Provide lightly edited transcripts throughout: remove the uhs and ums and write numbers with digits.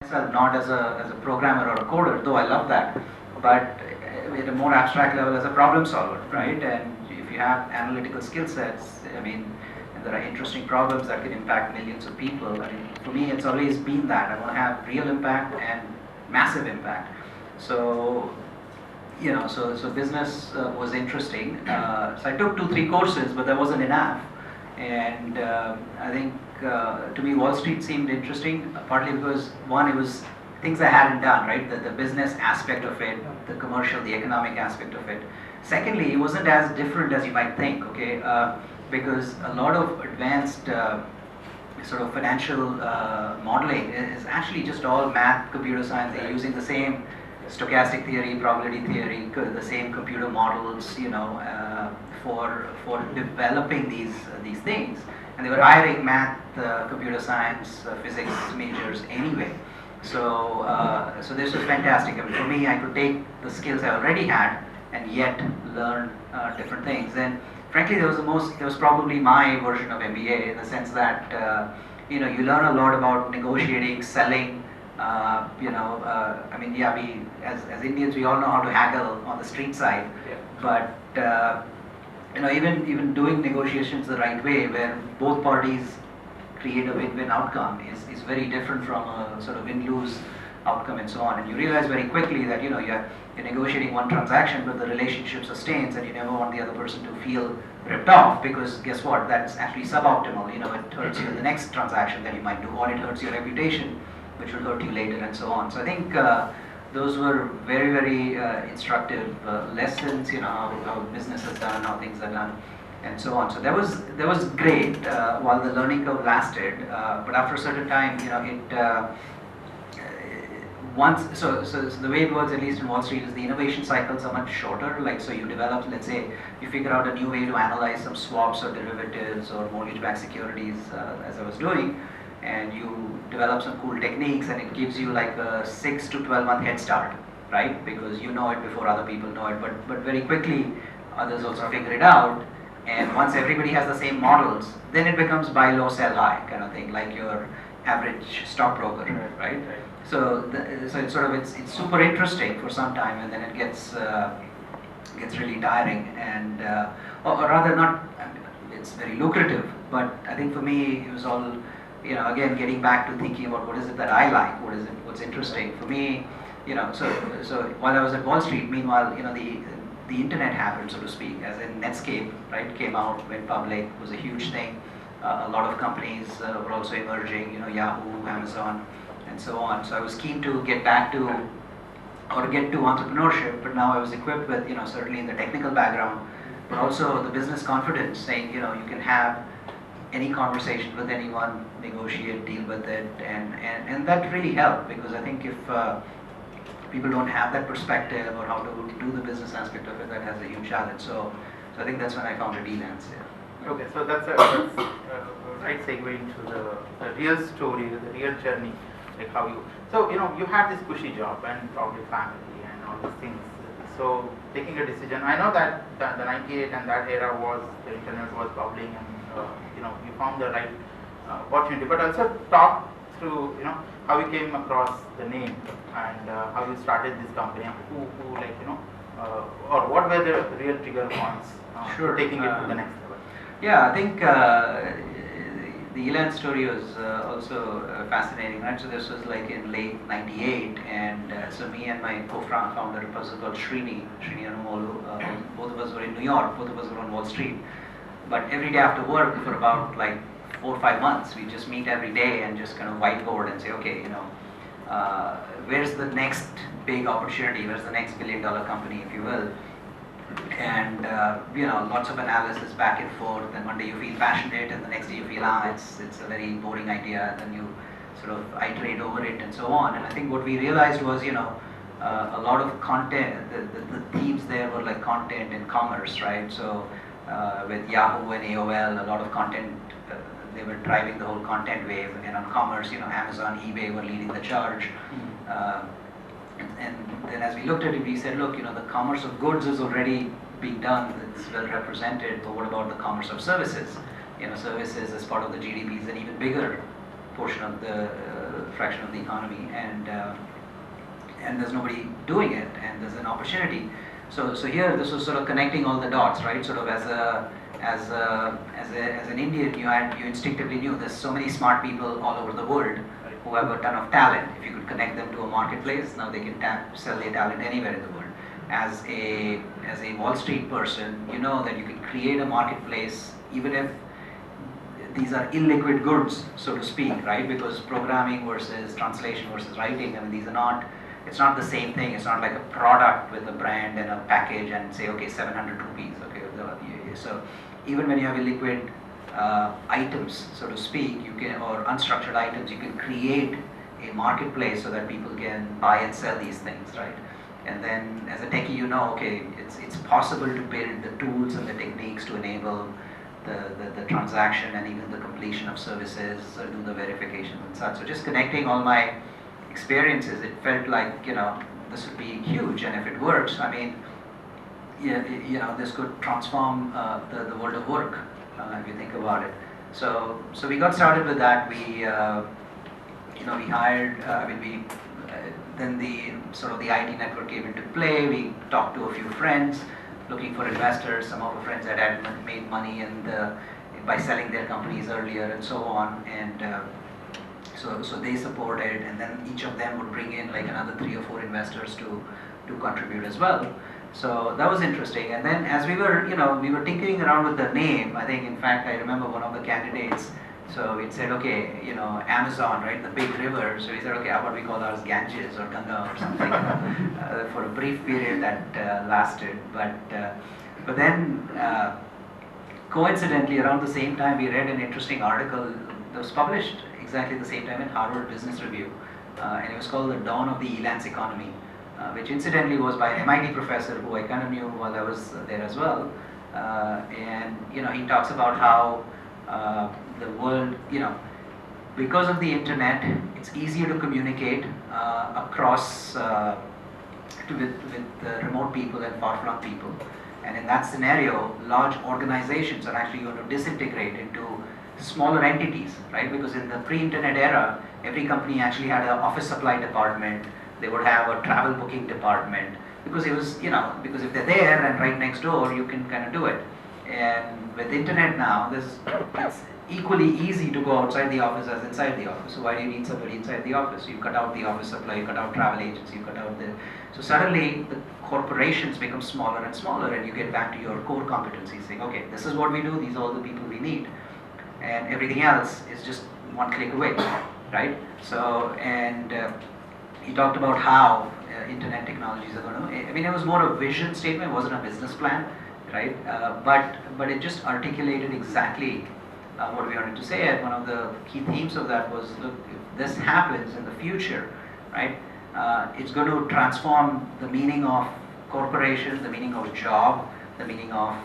myself not as a programmer or a coder, though I love that, but at a more abstract level as a problem solver, right? And if you have analytical skill sets, I mean, and there are interesting problems that can impact millions of people. I mean, for me, it's always been that I want to have real impact and massive impact. So so business was interesting. So I took 2, 3 courses, but that wasn't enough. And I think to me Wall Street seemed interesting, partly because one, it was things I hadn't done, right? The business aspect of it, the commercial, the economic aspect of it. Secondly, it wasn't as different as you might think, okay? Because a lot of advanced sort of financial modeling is actually just all math, computer science. They're using the same stochastic theory, probability theory, the same computer models, for developing these things. And they were hiring math, computer science, physics majors anyway. So this was fantastic. I mean, for me, I could take the skills I already had and yet learn different things. And frankly, there was probably my version of MBA in the sense that you learn a lot about negotiating, selling. I mean, yeah, we as Indians, we all know how to haggle on the street side, but even doing negotiations the right way, where both parties create a win-win outcome, is very different from a sort of win-lose outcome and so on. And you realize very quickly that you're negotiating one transaction, but the relationship sustains, and you never want the other person to feel ripped off, because guess what? That's actually suboptimal. It hurts you in the next transaction that you might do, or it hurts your reputation, which will hurt you later, and so on. So I think those were very, very instructive lessons. How business is done, how things are done, and so on. So that was great while the learning curve lasted. But after a certain time, the way it works, at least in Wall Street, is the innovation cycles are much shorter. Like, so you develop, let's say, you figure out a new way to analyze some swaps or derivatives or mortgage-backed securities, as I was doing, and you develop some cool techniques, and it gives you like a 6 to 12 month head start, right? Because you know it before other people know it, but very quickly others also figure it out. And once everybody has the same models, then it becomes buy low, sell high kind of thing, like your average stockbroker, right? So it's super interesting for some time, and then it gets really tiring, and or rather not. It's very lucrative, but I think for me it was all, again, getting back to thinking about what is it that I like, what's interesting for me. So while I was at Wall Street, meanwhile, the internet happened, so to speak, as in Netscape, right, came out, went public, was a huge thing. A lot of companies were also emerging, Yahoo, Amazon, and so on. So I was keen to get back to, or get to entrepreneurship, but now I was equipped with, certainly in the technical background, but also the business confidence, saying, you can have any conversation with anyone, negotiate, deal with it, and that really helped, because I think if people don't have that perspective or how to do the business aspect of it, that has a huge challenge. So I think that's when I founded Elance. Yeah. Okay, so that's a right segue into the real story, the real journey, like how you. So you had this cushy job and probably family and all these things. So taking a decision, I know that the 98 and that era was, the internet was bubbling, and you found the right opportunity. But also talk through how you came across the name, and how you started this company, and who like or what were the real trigger points Sure. taking it to the next level. Yeah, I think the Elance story was also fascinating, right? So this was like in late '98, and so me and my co-founder, a person called Srini Anumolu, both of us were in New York, both of us were on Wall Street. But every day after work, for about like 4 or 5 months, we just meet every day and just kind of whiteboard and say, okay, where's the next big opportunity? Where's the next billion-dollar company, if you will? And lots of analysis back and forth. And one day you feel passionate, and the next day you feel it's a very boring idea. And then you sort of iterate over it and so on. And I think what we realized was, a lot of content. The themes there were like content and commerce, right? So with Yahoo and AOL, a lot of content. They were driving the whole content wave, and on commerce, Amazon, eBay were leading the charge. And then as we looked at it, we said, look, the commerce of goods is already being done, it's well represented, but what about the commerce of services? Services as part of the GDP is an even bigger portion of the fraction of the economy, and there's nobody doing it, and there's an opportunity. So here, this was sort of connecting all the dots, right? Sort of as an Indian, you instinctively knew there's so many smart people all over the world who have a ton of talent. If you could connect them to a marketplace, now they can sell their talent anywhere in the world. As a Wall Street person, you know that you can create a marketplace even if these are illiquid goods, so to speak, right? Because programming versus translation versus writing, I mean, these are not, it's not the same thing. It's not like a product with a brand and a package and say, okay, 700 rupees, okay. So even when you have illiquid items, so to speak, you can, or unstructured items, you can create a marketplace so that people can buy and sell these things, right? And then as a techie, you know, okay, it's possible to build the tools and the techniques to enable the transaction and even the completion of services, or do the verifications and such. So just connecting all my experiences, it felt like, you know, this would be huge, and if it works, I mean, you know, this could transform the world of work, if you think about it. So we got started with that. We, you know, we hired, then the sort of the IT network came into play. We talked to a few friends looking for investors. Some of our friends had made money by selling their companies earlier and so on, and so they supported, and then each of them would bring in like another 3 or 4 investors to contribute as well. So that was interesting. And then as we were, you know, we were tinkering around with the name. I think, in fact, I remember one of the candidates. So it said, okay, you know, Amazon, right, the big river. So we said, okay, how about we call ours Ganges or Ganga or something, for a brief period that lasted. But then, coincidentally, around the same time, we read an interesting article that was published exactly the same time in Harvard Business Review, and it was called The Dawn of the Elance Economy, which incidentally was by an MIT professor who I kind of knew while I was there as well. And you know, he talks about how the world, you know, because of the internet, it's easier to communicate across with remote people and far-flung people. And in that scenario, large organizations are actually going to disintegrate into smaller entities, right? Because in the pre-internet era, every company actually had an office supply department. They would have a travel booking department, because it was, you know, because if they're there and right next door, you can kind of do it. And with internet now, it's equally easy to go outside the office as inside the office. So why do you need somebody inside the office? You cut out the office supply, you cut out travel agents, you cut out so suddenly the corporations become smaller and smaller, and you get back to your core competencies, saying, okay, this is what we do, these are all the people we need, and everything else is just one click away, right? So, and he talked about how internet technologies are going to, I mean, it was more a vision statement, it wasn't a business plan, right? But it just articulated exactly what we wanted to say. And one of the key themes of that was, look, if this happens in the future, right, it's going to transform the meaning of corporation, the meaning of job, the meaning of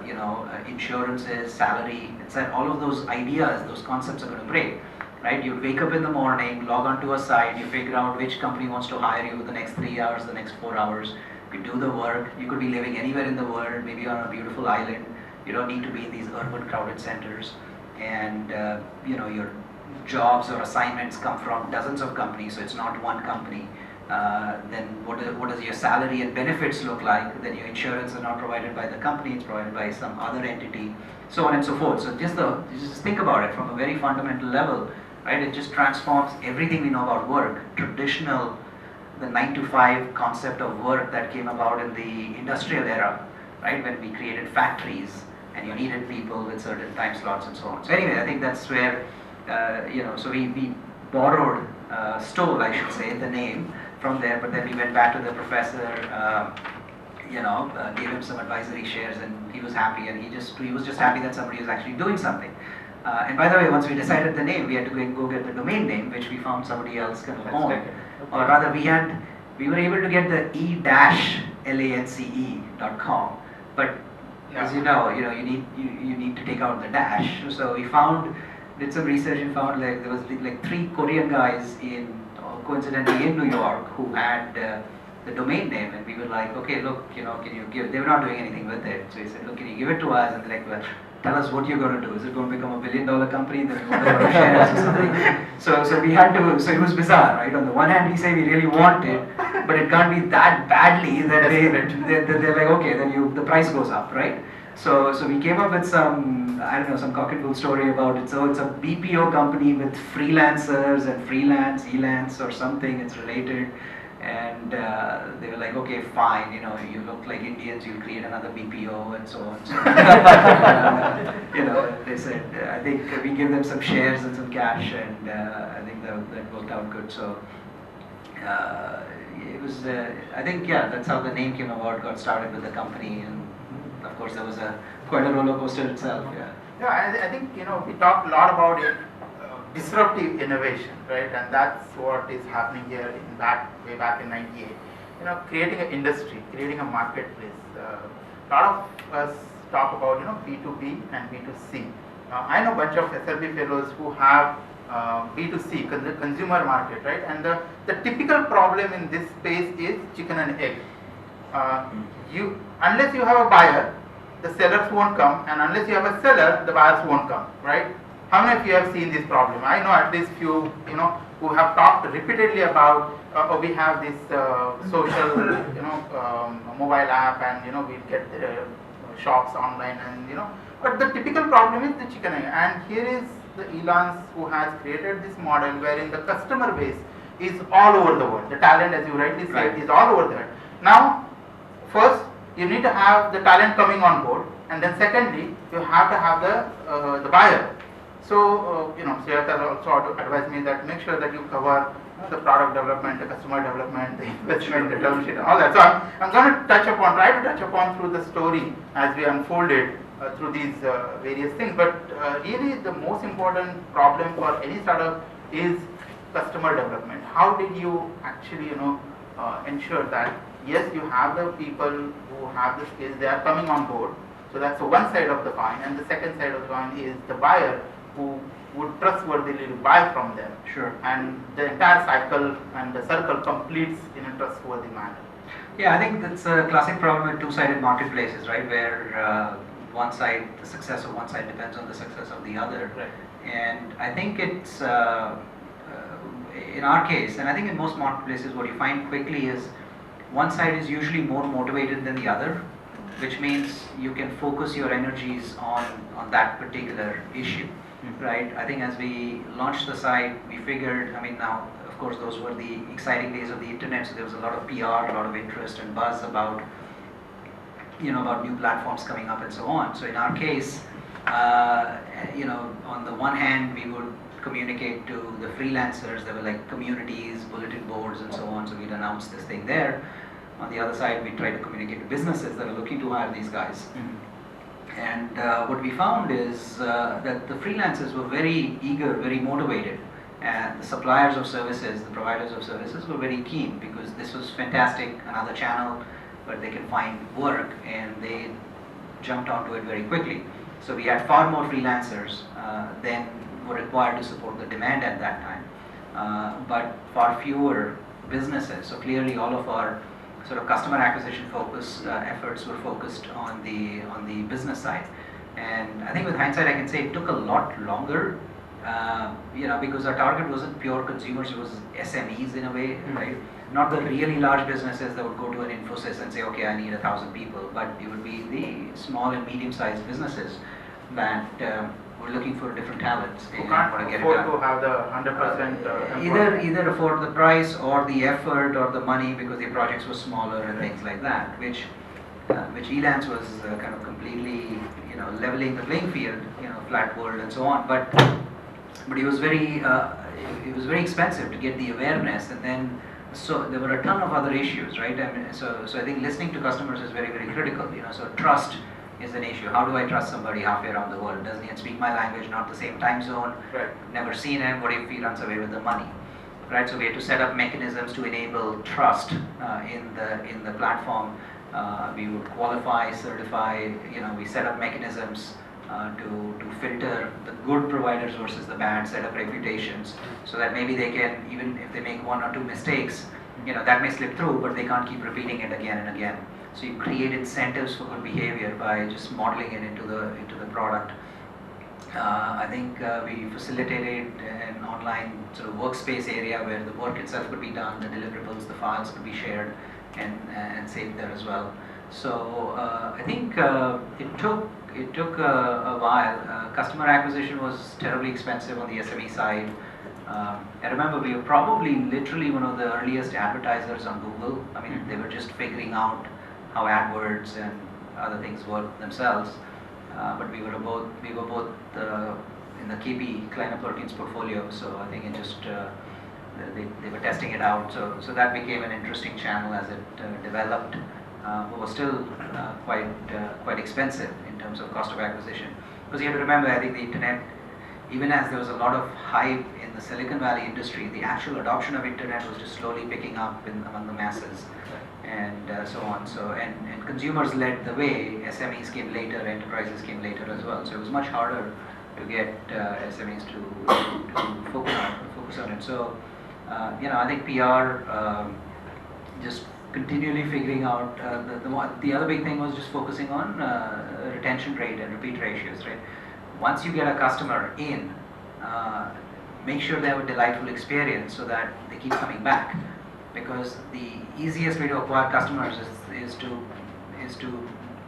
you know, insurances, salary, etc. All of those ideas, those concepts are going to break. Right? You wake up in the morning, log onto a site, you figure out which company wants to hire you the next 3 hours, the next 4 hours. You do the work. You could be living anywhere in the world, maybe on a beautiful island. You don't need to be in these urban crowded centers. And you know, your jobs or assignments come from dozens of companies, so it's not one company. Then what does your salary and benefits look like? Then your insurance is not provided by the company, it's provided by some other entity, so on and so forth. So just think about it from a very fundamental level. Right? It just transforms everything we know about work. Traditional, the 9-to-5 concept of work that came about in the industrial era, right? When we created factories and you needed people with certain time slots and so on. So anyway, I think that's where, you know, so we borrowed, stole, I should say, the name from there, but then we went back to the professor, you know, gave him some advisory shares, and he was happy, and he was just happy that somebody was actually doing something. And by the way, once we decided the name, we had to go get the domain name, which we found somebody else kind of owned. Okay. Or rather, we were able to get the e-lance.com, but as you know, you need to take out the dash. So we did some research and found like there was like 3 Korean guys coincidentally in New York who had the domain name, and we were like, okay, look, you know, can you give? They were not doing anything with it, so we said, look, can you give it to us? And they're like, well, tell us what you're going to do. Is it going to become $1 billion company? Then we want a lot of shares or something. So we had to. So it was bizarre, right? On the one hand, we say we really want it, but it can't be that badly that they're like, okay, then the price goes up, right? So we came up with some, I don't know, some cock and bull story about it. So it's a BPO company with freelancers and freelance, elance or something. It's related. And they were like, okay, fine, you look like Indians, you'll create another BPO and so on. So, they said, I think we give them some shares and some cash, and I think that worked out good. So it was, I think, yeah, that's how the name came about, got started with the company, and of course there was quite a roller coaster itself. Yeah, I think, we talked a lot about it. Disruptive innovation, right? And that's what is happening here way back in '98. Creating an industry, creating a marketplace. A lot of us talk about B2B and B2C. I know a bunch of SLP fellows who have B2C, consumer market, right? And the typical problem in this space is chicken and egg. Unless you have a buyer, the sellers won't come, and unless you have a seller, the buyers won't come, right? How many of you have seen this problem? I know at least few, who have talked repeatedly about, we have this social, mobile app, and we get the shops online, and but the typical problem is the chicken egg. And here is the Elance who has created this model wherein the customer base is all over the world. The talent, as you rightly said, is all over the world. Now, first you need to have the talent coming on board, and then secondly, you have to have the buyer. So, Sheth has also advised me that make sure that you cover the product development, the customer development, the investment, the term sheet, and all that. So, I'm going to try to touch upon through the story as we unfold it through these various things. But really, the most important problem for any startup is customer development. How did you actually, ensure that yes, you have the people who have the skills, they are coming on board. So that's the one side of the coin, and the second side of the coin is the buyer who would trustworthily buy from them. Sure. And the entire cycle and the circle completes in a trustworthy manner. Yeah, I think that's a classic problem with two-sided marketplaces, right? Where the success of one side depends on the success of the other. Right. And I think it's, in our case, and I think in most marketplaces, what you find quickly is one side is usually more motivated than the other, which means you can focus your energies on that particular issue. Right. I think as we launched the site, we figured, now, of course, those were the exciting days of the internet, so there was a lot of PR, a lot of interest and buzz about new platforms coming up and so on. So in our case, on the one hand, we would communicate to the freelancers. There were like communities, bulletin boards and so on, so we'd announce this thing there. On the other side, we try to communicate to businesses that are looking to hire these guys. And what we found is that the freelancers were very eager, very motivated, and the suppliers of services, the providers of services were very keen, because this was fantastic, another channel where they can find work, and they jumped onto it very quickly. So we had far more freelancers than were required to support the demand at that time, but far fewer businesses. So clearly all of our sort of customer acquisition efforts were focused on the business side. And I think with hindsight I can say it took a lot longer, because our target wasn't pure consumers, it was SMEs in a way, right? Not the really large businesses that would go to an Infosys and say, okay, I need 1,000 people, but it would be the small and medium-sized businesses that were looking for different talents. Who can't afford to have the 100% either afford the price or the effort or the money, because the projects were smaller and things like that, which Elance was kind of completely leveling the playing field, flat world and so on. But it was very expensive to get the awareness, and then so there were a ton of other issues, right? So I think listening to customers is very, very critical. So trust is an issue. How do I trust somebody halfway around the world? Doesn't even speak my language, not the same time zone, right. Never seen him, what if he runs away with the money? Right, so we had to set up mechanisms to enable trust in the platform. We would qualify, certify, we set up mechanisms to filter the good providers versus the bad, set up reputations, so that maybe they can, even if they make one or two mistakes, that may slip through, but they can't keep repeating it again and again. So you create incentives for good behavior by just modeling it into the product. I think we facilitated an online sort of workspace area where the work itself could be done, the deliverables, the files could be shared and saved there as well. So I think it took a while. Customer acquisition was terribly expensive on the SME side. I remember we were probably literally one of the earliest advertisers on Google. I mean, they were just figuring out how AdWords and other things work themselves. But we were both in the KP Kleiner Perkins portfolio, so I think it just they were testing it out. So that became an interesting channel as it developed. But was still quite expensive in terms of cost of acquisition. Because you have to remember, I think the internet, even as there was a lot of hype in the Silicon Valley industry, the actual adoption of internet was just slowly picking up among the masses, and so on. So and consumers led the way. SMEs came later, enterprises came later as well. So it was much harder to get SMEs to focus on it. So I think PR just continually figuring out the other big thing was just focusing on retention rate and repeat ratios, right? Once you get a customer in, make sure they have a delightful experience so that they keep coming back, because the easiest way to acquire customers is to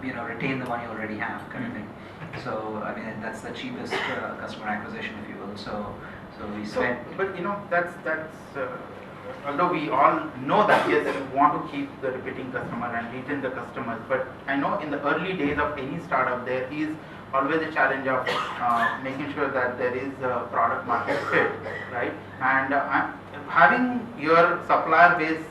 retain the one you already have, kind of thing. So I mean, that's the cheapest customer acquisition, if you will. So we spent. But that's although we all know that yes, we want to keep the repeating customer and retain the customers, but I know in the early days of any startup there is always a challenge of making sure that there is a product market fit, right? And having your supplier base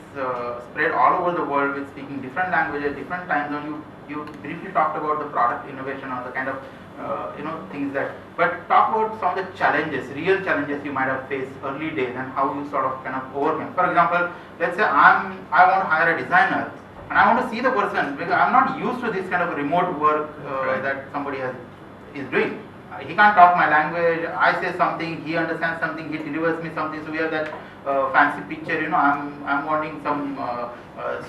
spread all over the world with speaking different languages, different time zone, you briefly talked about the product innovation or the kind of things that, but talk about some of the challenges, real challenges you might have faced early days and how you sort of kind of overcome. For example, let's say I want to hire a designer and I want to see the person because I'm not used to this kind of remote work that somebody is doing. He can't talk my language, I say something, he understands something, he delivers me something, so we have that fancy picture, I'm wanting some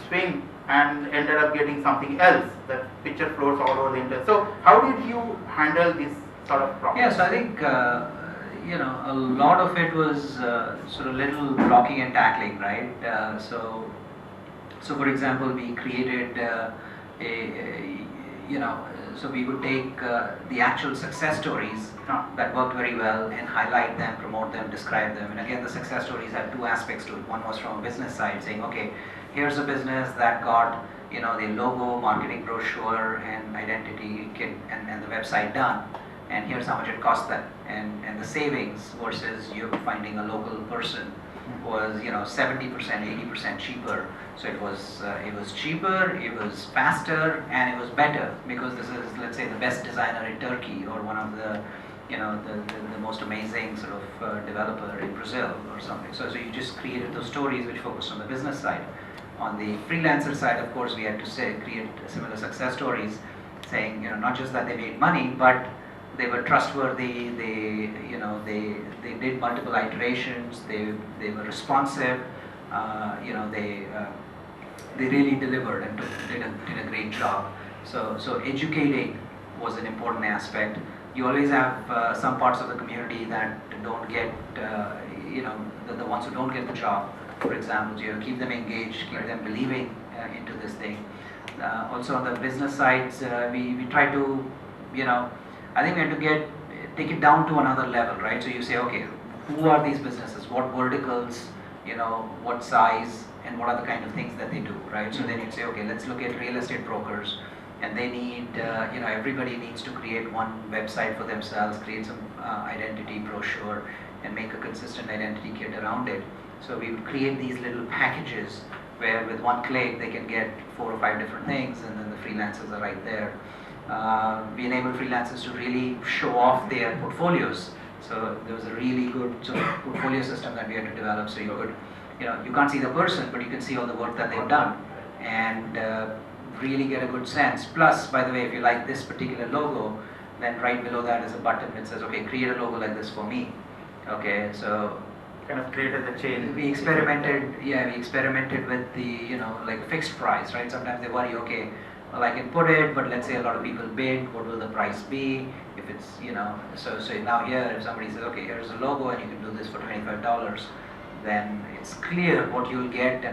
swing and ended up getting something else. That picture floats all over the internet. So how did you handle this sort of problem? Yes, I think a lot of it was sort of little blocking and tackling, right? So for example, we created so we would take the actual success stories that worked very well and highlight them, promote them, describe them. And again, the success stories had two aspects to it. One was from a business side, saying, okay, here's a business that got the logo, marketing brochure, and identity kit and the website done, and here's how much it cost them, and the savings versus you finding a local person was 70%, 80% cheaper. So it was cheaper, it was faster, and it was better, because this is, let's say, the best designer in Turkey, or one of the the most amazing sort of developer in Brazil or something. So you just created those stories which focus on the business side. On the freelancer side, of course, we had to create similar success stories, saying not just that they made money, but they were trustworthy. They did multiple iterations. They were responsive. They really delivered and did a great job. So educating was an important aspect. You always have some parts of the community that don't get the ones who don't get the job. For example, you keep them engaged, keep them believing into this thing. Also on the business sides, we try to, I think we have to take it down to another level, right? So you say, okay, who are these businesses? What verticals? What size? And what are the kind of things that they do, right? So then you say, okay, let's look at real estate brokers, and they need, everybody needs to create one website for themselves, create some identity brochure, and make a consistent identity kit around it. So we would create these little packages where with one click they can get 4 or 5 different things, and then the freelancers are right there. We enable freelancers to really show off their portfolios. So there was a really good sort of portfolio system that we had to develop. So you could, you can't see the person, but you can see all the work that they've done, and really get a good sense. Plus, by the way, if you like this particular logo, then right below that is a button that says, okay, create a logo like this for me. Okay, so kind of created the chain. We experimented, yeah, we experimented with the, like fixed price, right? Sometimes they worry, okay, well, I can put it, but let's say a lot of people bid, what will the price be? If it's, so now here, if somebody says, okay, here's a logo and you can do this for $25, then it's clear what you'll get and